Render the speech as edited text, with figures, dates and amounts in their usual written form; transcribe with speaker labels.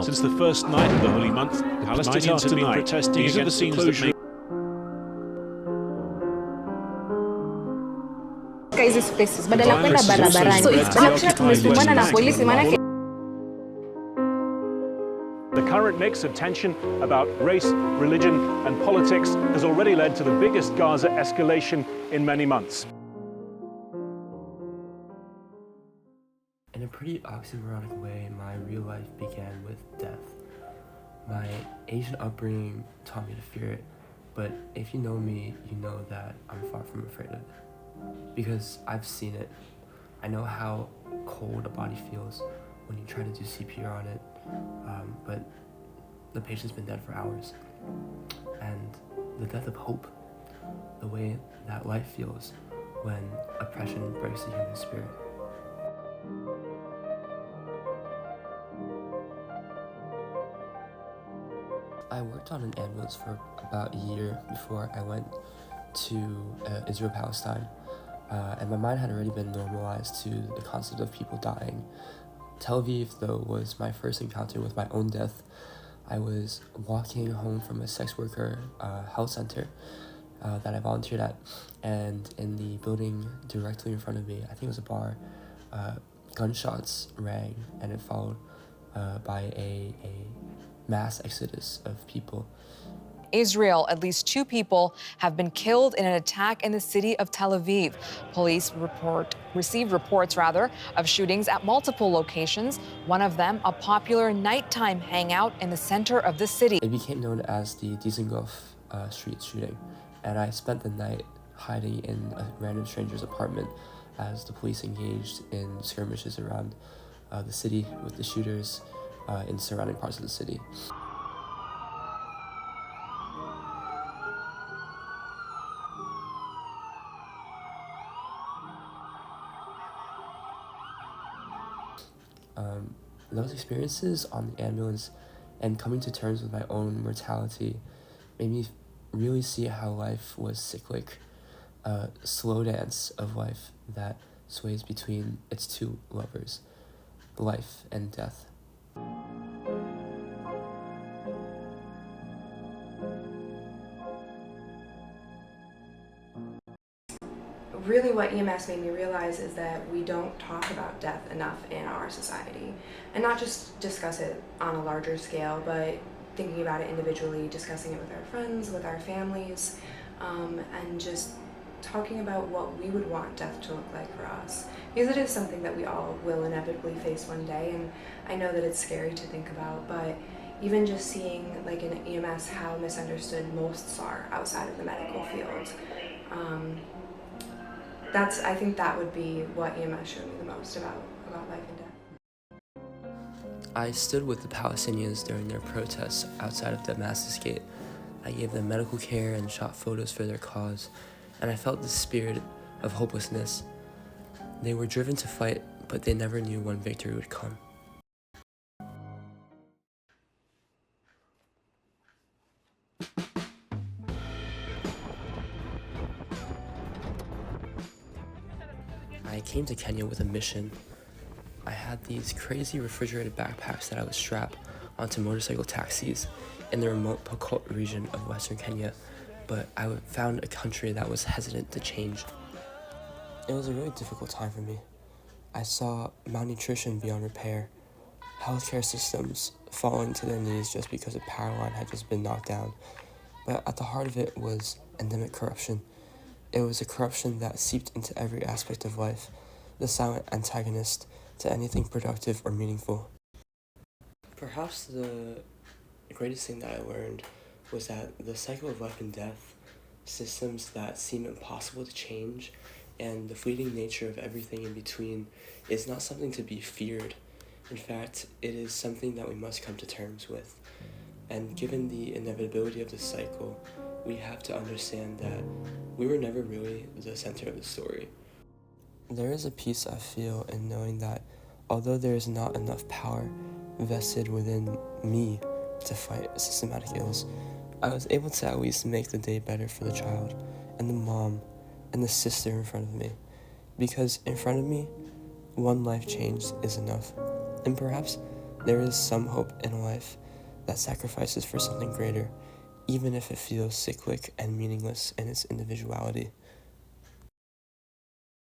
Speaker 1: Since the first night of the holy month, Palestinians have been protesting against the closure.
Speaker 2: Hizi spaces badala ya kwenda barabarani. Wanakusha tumesumbana na polisi manake.
Speaker 3: The current mix of tension about race, religion and politics has already led to the biggest Gaza escalation in many months.
Speaker 4: In a pretty oxymoronic way, my real life began with death. My Asian upbringing taught me to fear it, but if you know me, you know that I'm far from afraid of it. Because I've seen it. I know how cold a body feels when you try to do CPR on it, but the patient's been dead for hours. And the death of hope, the way that life feels when oppression breaks the human spirit. I worked on an ambulance for about a year before I went to Israel-Palestine, and my mind had already been normalized to the concept of people dying. Tel Aviv, though, was my first encounter with my own death. I was walking home from a sex worker health center that I volunteered at, and in the building directly in front of me, I think it was a bar, gunshots rang, and it followed by a mass exodus of people.
Speaker 5: Israel, at least 2 people have been killed in an attack in the city of Tel Aviv. Police received reports of shootings at multiple locations, one of them a popular nighttime hangout in the center of the city.
Speaker 4: It became known as the Dizengoff street shooting, and I spent the night hiding in a random stranger's apartment as the police engaged in skirmishes around the city with the shooters in surrounding parts of the city. Those experiences on the ambulance and coming to terms with my own mortality made me really see how life was cyclic, a slow dance of life that sways between its 2 lovers, life and death.
Speaker 6: Really what EMS made me realize is that we don't talk about death enough in our society, and not just discuss it on a larger scale, but thinking about it individually, discussing it with our friends, with our families, and just talking about what we would want death to look like for us. Because it is something that we all will inevitably face one day, and I know that it's scary to think about, but even just seeing, like in EMS, how misunderstood most are outside of the medical field. I think that would be what EMS showed me the most about life and death.
Speaker 4: I stood with the Palestinians during their protests outside of Damascus Gate. I gave them medical care and shot photos for their cause, and I felt the spirit of hopelessness. They were driven to fight, but they never knew when victory would come. I came to Kenya with a mission. I had these crazy refrigerated backpacks that I would strap onto motorcycle taxis in the remote Pokot region of Western Kenya, but I found a country that was hesitant to change. It was a really difficult time for me. I saw malnutrition beyond repair, healthcare systems falling to their knees just because a power line had just been knocked down, but at the heart of it was endemic corruption. It was a corruption that seeped into every aspect of life, the silent antagonist to anything productive or meaningful. Perhaps the greatest thing that I learned was that the cycle of life and death, systems that seem impossible to change, and the fleeting nature of everything in between is not something to be feared. In fact, it is something that we must come to terms with. And given the inevitability of this cycle, we have to understand that we were never really the center of the story. There is a peace I feel in knowing that although there is not enough power vested within me to fight systematic ills, I was able to at least make the day better for the child and the mom and the sister in front of me. Because in front of me, one life changed is enough. And perhaps There is some hope in a life that sacrifices for something greater, even if it feels cyclic and meaningless in its individuality.